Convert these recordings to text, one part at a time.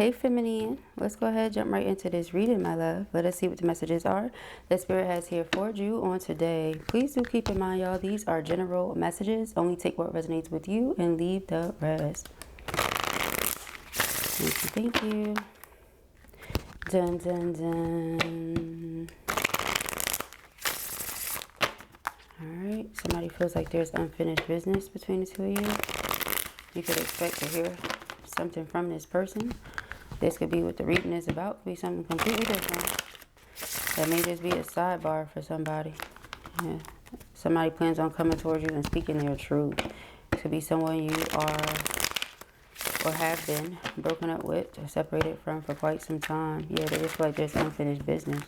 Hey feminine, let's go ahead, jump right into this reading, my love. Let us see what the messages are that Spirit has here for you on today. Please do keep in mind, y'all, these are general messages. Only take what resonates with you and leave the rest. Thank you. Dun, dun, dun. Alright, somebody feels like there's unfinished business between the two of you. You could expect to hear something from this person. This could be what the reading is about. Could be something completely different. That may just be a sidebar for somebody. Yeah. Somebody plans on coming towards you and speaking their truth. It could be someone you are or have been broken up with or separated from for quite some time. Yeah, they just feel like there's unfinished business.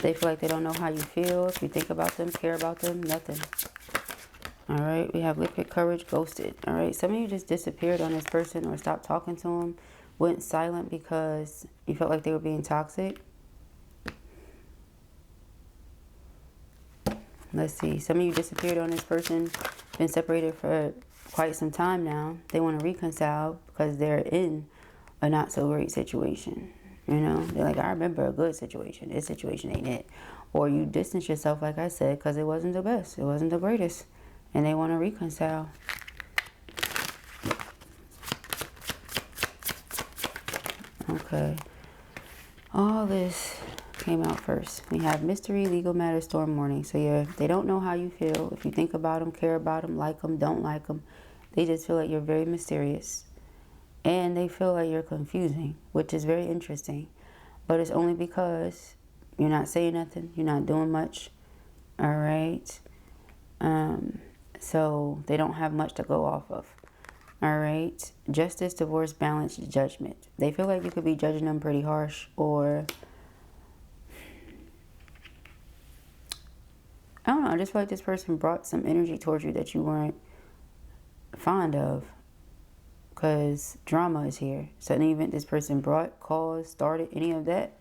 They feel like they don't know how you feel. If you think about them, care about them, nothing. All right, we have liquid courage, ghosted. All right, some of you just disappeared on this person or stopped talking to them, went silent because you felt like they were being toxic. Let's see, some of you disappeared on this person, been separated for quite some time now. They want to reconcile because they're in a not so great situation. You know, they're like, I remember a good situation. This situation ain't it. Or you distance yourself, like I said, because it wasn't the best. It wasn't the greatest. And they want to reconcile. Okay. All this came out first. We have mystery, legal matter, storm warning. So yeah, they don't know how you feel. If you think about them, care about them, like them, don't like them. They just feel like you're very mysterious. And they feel like you're confusing, which is very interesting. But it's only because you're not saying nothing. You're not doing much. All right. So they don't have much to go off of. All right. Justice, divorce, balance, judgment. They feel like you could be judging them pretty harsh, or I don't know. I just feel like this person brought some energy towards you that you weren't fond of, because drama is here. So in the event this person brought, caused, started any of that,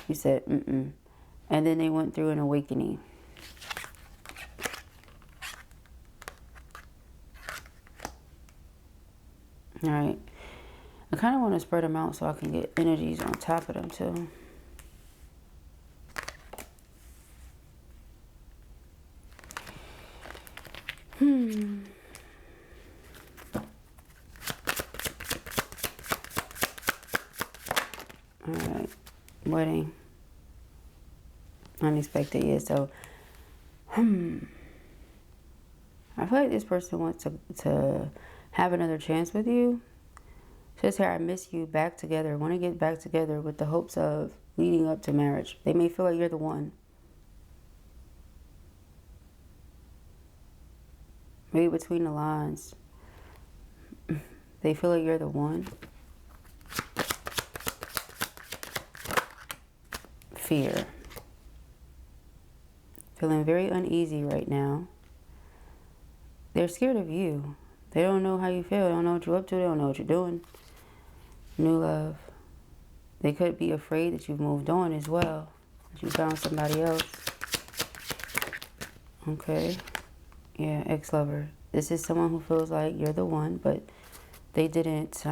you said, mm-mm. And then they went through an awakening. All right. I kind of want to spread them out so I can get energies on top of them too. All right. Wedding. Unexpected, yeah. So, I feel like this person wants to have another chance with you. Says here, I miss you, back together. Want to get back together with the hopes of leading up to marriage. They may feel like you're the one. Maybe between the lines. They feel like you're the one. Fear. Feeling very uneasy right now. They're scared of you. They don't know how you feel. They don't know what you're up to. They don't know what you're doing. New love. They could be afraid that you've moved on as well. That you found somebody else. Okay. Yeah, ex-lover. This is someone who feels like you're the one, but they didn't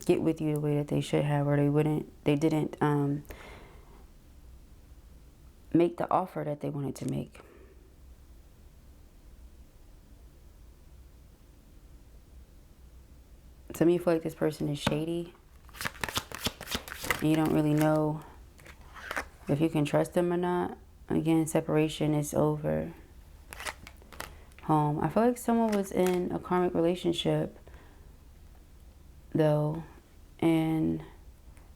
get with you the way that they should have, or they didn't make the offer that they wanted to make. Some of you feel like this person is shady. And you don't really know if you can trust them or not. Again, separation is over. Home. I feel like someone was in a karmic relationship, though. And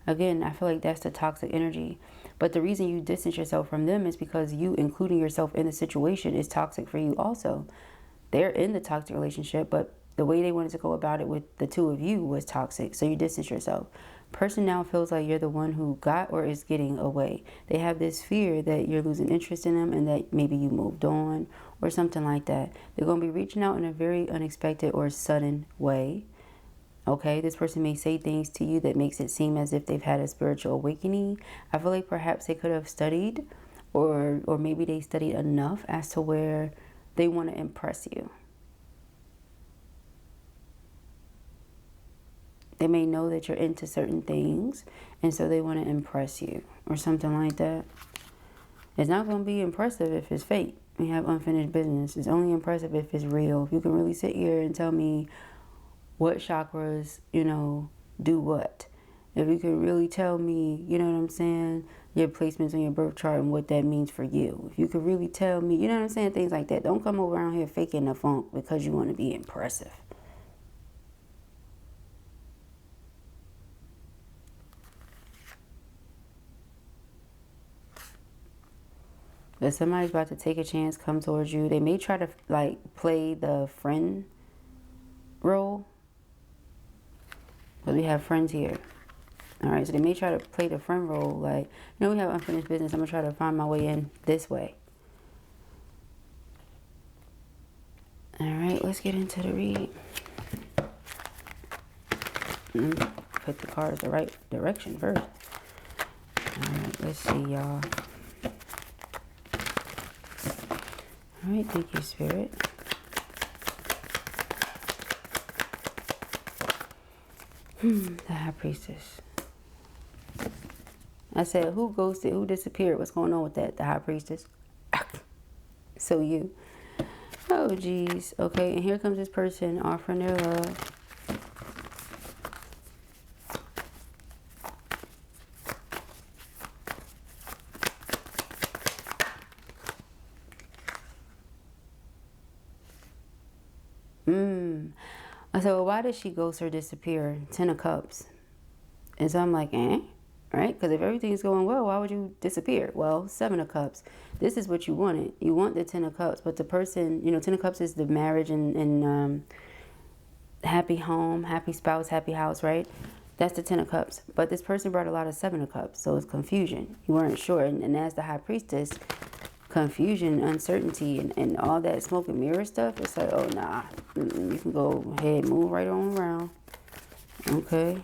again, I feel like that's the toxic energy. But the reason you distance yourself from them is because you including yourself in the situation is toxic for you also. They're in the toxic relationship, but the way they wanted to go about it with the two of you was toxic. So you distance yourself. Person now feels like you're the one who got or is getting away. They have this fear that you're losing interest in them and that maybe you moved on or something like that. They're going to be reaching out in a very unexpected or sudden way. Okay, this person may say things to you that makes it seem as if they've had a spiritual awakening. I feel like perhaps they could have studied, or maybe they studied enough as to where they want to impress you. They may know that you're into certain things, and so they want to impress you or something like that. It's not going to be impressive if it's fake. You have unfinished business. It's only impressive if it's real. If you can really sit here and tell me what chakras, you know, do what. If you can really tell me, you know what I'm saying, your placements on your birth chart and what that means for you. If you could really tell me, you know what I'm saying, things like that. Don't come around here faking the funk because you want to be impressive. But somebody's about to take a chance, come towards you. They may try to, like, play the friend role. But we have friends here. All right, so they may try to play the friend role. Like, you know, we have unfinished business. I'm going to try to find my way in this way. All right, let's get into the read. Put the cards the right direction first. All right, let's see, y'all. All right, thank you, Spirit. The High Priestess. I said, who ghosted? Who disappeared? What's going on with that? The High Priestess. So you. Oh, geez. Okay, and here comes this person offering their love. I said, well, why did she ghost or disappear? 10 of Cups. And so I'm like, right? Because if everything's going well, why would you disappear? Well, 7 of Cups. This is what you wanted. You want the 10 of Cups, but the person, you know, 10 of Cups is the marriage and happy home, happy spouse, happy house, right? That's the 10 of Cups. But this person brought a lot of 7 of Cups, so it's confusion. You weren't sure. And as the High Priestess, confusion, uncertainty, and all that smoke and mirror stuff, it's like, oh, nah. You can go ahead, move right on around. Okay.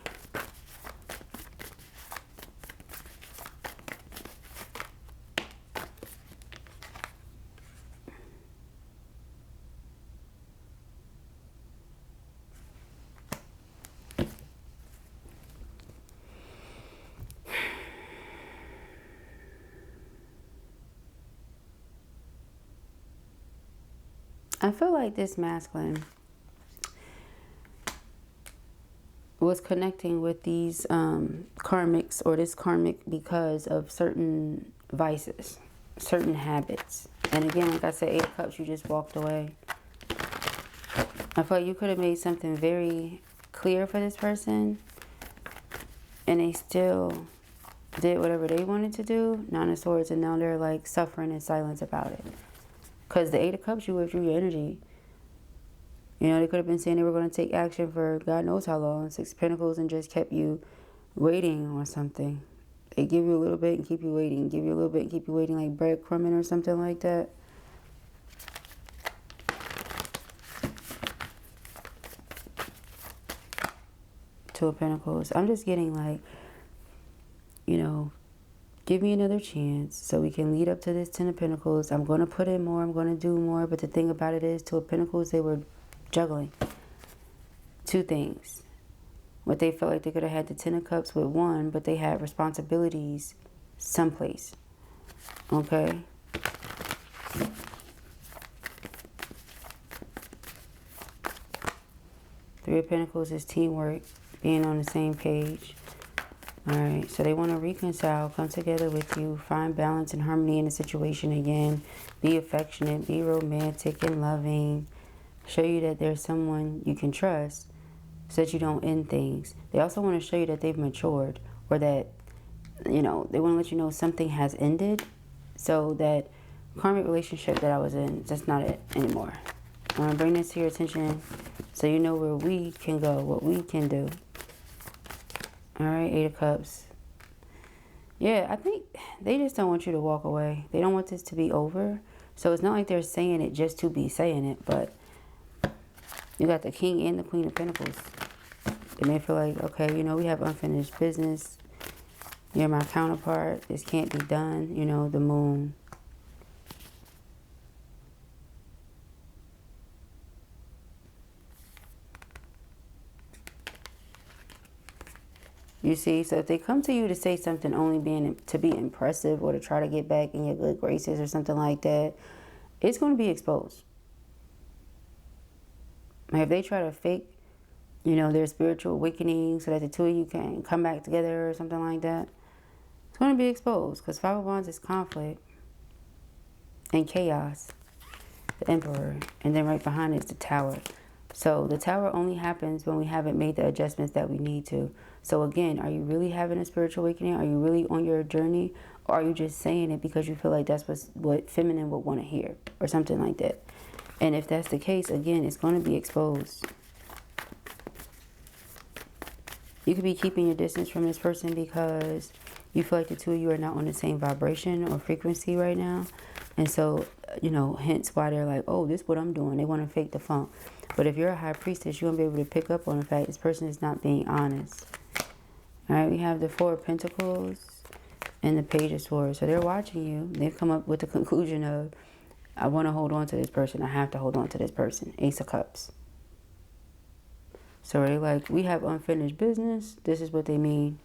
I feel like this masculine was connecting with these karmics or this karmic because of certain vices, certain habits. And again, like I said, 8 of Cups, you just walked away. I feel like you could have made something very clear for this person and they still did whatever they wanted to do, 9 of Swords, and now they're like suffering in silence about it. Because the 8 of Cups, you withdrew your energy. You know, they could have been saying they were going to take action for God knows how long. 6 of Pentacles and just kept you waiting on something. They give you a little bit and keep you waiting. Give you a little bit and keep you waiting, like breadcrumbing or something like that. Two of Pentacles. I'm just getting like, you know, give me another chance so we can lead up to this 10 of Pentacles. I'm going to put in more. I'm going to do more. But the thing about it is, 2 of Pentacles, they were juggling 2 things. What they felt like they could have had the 10 of Cups with 1, but they had responsibilities someplace. Okay? Three of Pentacles is teamwork, being on the same page. Alright, so they want to reconcile, come together with you, find balance and harmony in the situation again, be affectionate, be romantic and loving, show you that there's someone you can trust so that you don't end things. They also want to show you that they've matured, or that, you know, they want to let you know something has ended, so that karmic relationship that I was in, that's not it anymore. I want to bring this to your attention so you know where we can go, what we can do. Alright, 8 of Cups. Yeah, I think they just don't want you to walk away. They don't want this to be over. So it's not like they're saying it just to be saying it, but you got the King and the Queen of Pentacles. They may feel like, okay, you know, we have unfinished business. You're my counterpart. This can't be done. You know, the Moon. You see, so if they come to you to say something only being to be impressive or to try to get back in your good graces or something like that, it's going to be exposed. If they try to fake, you know, their spiritual awakening so that the two of you can come back together or something like that, it's going to be exposed, because Five of Wands is conflict and chaos, the Emperor, and then right behind it is the Tower. So the Tower only happens when we haven't made the adjustments that we need to. So again, are you really having a spiritual awakening? Are you really on your journey? Or are you just saying it because you feel like that's what feminine would want to hear or something like that? And if that's the case, again, it's going to be exposed. You could be keeping your distance from this person because you feel like the two of you are not on the same vibration or frequency right now. And so, you know, hence why they're like, oh, this is what I'm doing. They want to fake the funk. But if you're a high priestess, you're going to be able to pick up on the fact this person is not being honest. All right, we have the Four of Pentacles and the Page of Swords. So they're watching you. They've come up with the conclusion of, I want to hold on to this person. I have to hold on to this person. Ace of Cups. So they're like, we have unfinished business. This is what they mean.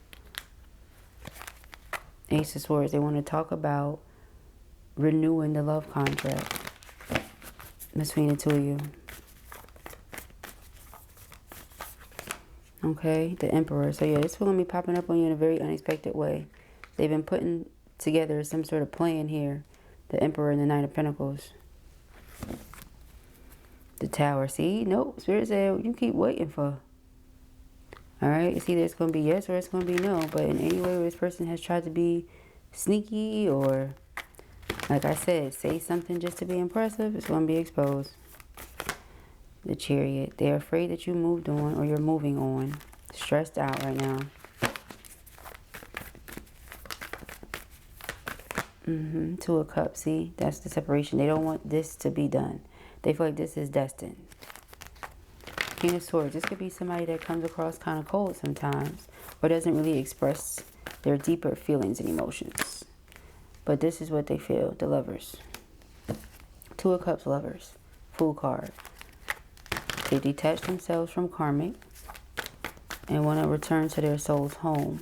Ace of Swords. They want to talk about renewing the love contract between the two of you. Okay, the Emperor. So yeah, this will be popping up on you in a very unexpected way. They've been putting together some sort of plan here. The Emperor and the Knight of Pentacles. The Tower. See? Nope. Spirit said you keep waiting for. Alright? It's either it's going to be yes or it's going to be no. But in any way where this person has tried to be sneaky or, like I said, say something just to be impressive, it's going to be exposed. The Chariot. They're afraid that you moved on or you're moving on. Stressed out right now. Two of Cups. See? That's the separation. They don't want this to be done. They feel like this is destined. King of Swords. This could be somebody that comes across kind of cold sometimes or doesn't really express their deeper feelings and emotions. But this is what they feel. The Lovers. Two of Cups, Lovers. Fool card. They detach themselves from karmic and want to return to their soul's home.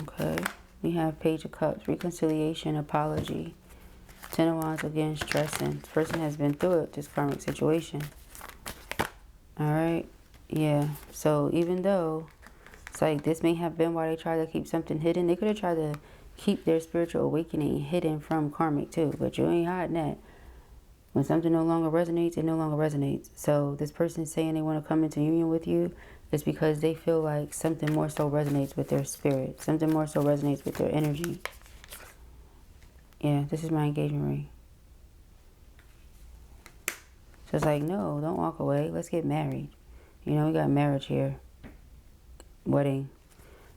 Okay. We have Page of Cups, reconciliation, apology. Ten of Wands, again, stressing. This person has been through it, this karmic situation. Alright. Yeah. So even though it's like this may have been why they tried to keep something hidden, they could have tried to keep their spiritual awakening hidden from karmic too. But you ain't hiding that. When something no longer resonates, it no longer resonates. So this person saying they want to come into union with you is because they feel like something more so resonates with their spirit. Something more so resonates with their energy. Yeah, this is my engagement ring. So it's like, no, don't walk away. Let's get married. You know, we got marriage here. Wedding.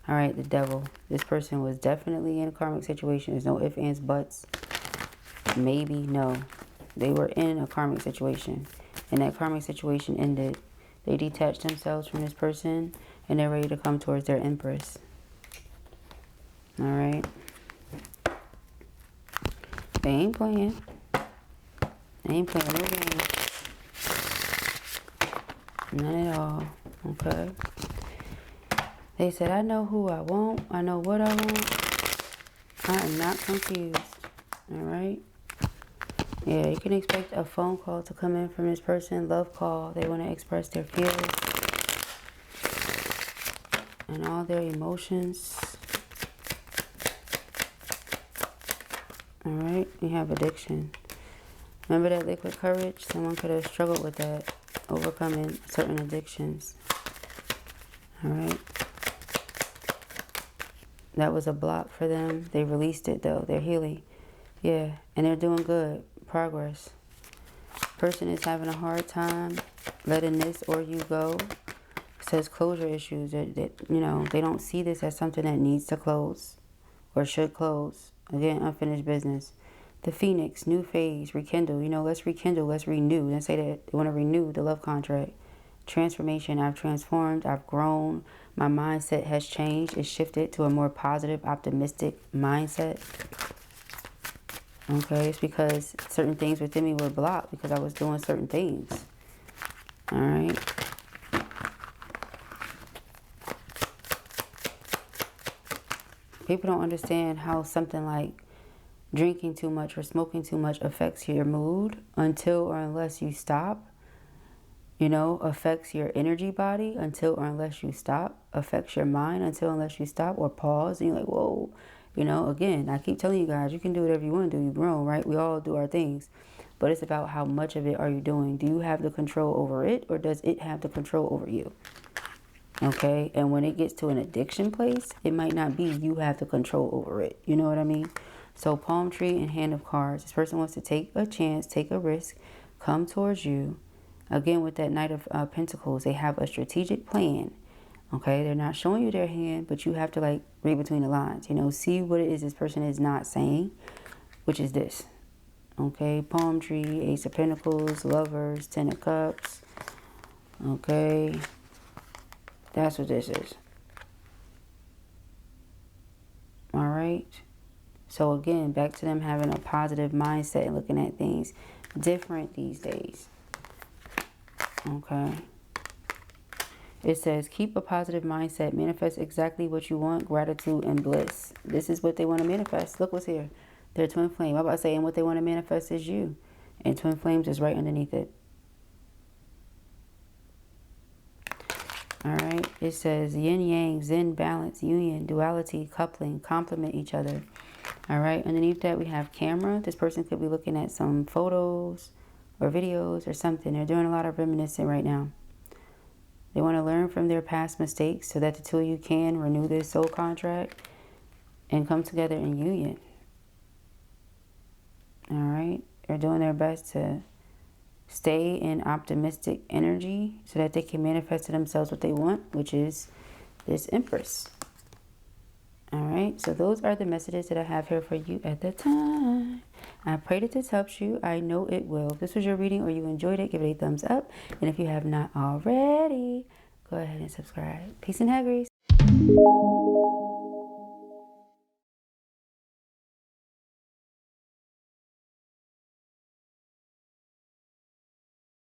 All right, the Devil. This person was definitely in a karmic situation. There's no ifs, ands, buts. Maybe, no. They were in a karmic situation. And that karmic situation ended. They detached themselves from this person. And they're ready to come towards their Empress. All right. They ain't playing. They ain't playing no games. None at all. Okay. They said, I know who I want. I know what I want. I am not confused. Alright? Yeah, you can expect a phone call to come in from this person. Love call. They want to express their feelings. And all their emotions. Alright? You have addiction. Remember that liquid courage? Someone could have struggled with that. Overcoming certain addictions. Alright? That was a block for them. They released it though. They're healing. Yeah. And they're doing good. Progress. Person is having a hard time letting this or you go. It says closure issues. That you know, they don't see this as something that needs to close. Or should close. Again, unfinished business. The Phoenix. New phase. Rekindle. You know, let's rekindle. Let's renew. Let's say that they want to renew the love contract. Transformation. I've transformed. I've grown. My mindset has changed. It's shifted to a more positive, optimistic mindset. Okay, it's because certain things within me were blocked because I was doing certain things. Alright. People don't understand how something like drinking too much or smoking too much affects your mood until or unless you stop. You know, affects your energy body until or unless you stop. Affects your mind until unless you stop or pause. And you're like, whoa. You know, again, I keep telling you guys, you can do whatever you want to do. You've grown, right? We all do our things. But it's about how much of it are you doing. Do you have the control over it, or does it have the control over you? Okay? And when it gets to an addiction place, it might not be you have the control over it. You know what I mean? So palm tree and hand of cards. This person wants to take a chance, take a risk, come towards you. Again, with that Knight of Pentacles, they have a strategic plan. Okay, they're not showing you their hand, but you have to like read between the lines, you know, see what it is this person is not saying, which is this. Okay, palm tree, Ace of Pentacles, Lovers, Ten of Cups. Okay, that's what this is. All right. So again, back to them having a positive mindset and looking at things different these days. Okay. It says, keep a positive mindset. Manifest exactly what you want. Gratitude and bliss. This is what they want to manifest. Look what's here. Their twin flame. I'm about to say, and what they want to manifest is you. And twin flames is right underneath it. All right. It says yin yang, zen, balance, union, duality, coupling, complement each other. All right. Underneath that, we have camera. This person could be looking at some photos or videos or something. They're doing a lot of reminiscing right now. They want to learn from their past mistakes so that the two of you can renew this soul contract and come together in union. All right. They're doing their best to stay in optimistic energy so that they can manifest to themselves what they want, which is this Empress. All right. So those are the messages that I have here for you at the time. I pray that this helps you. I know it will. If this was your reading or you enjoyed it, give it a thumbs up. And if you have not already, go ahead and subscribe. Peace and hair, Grease.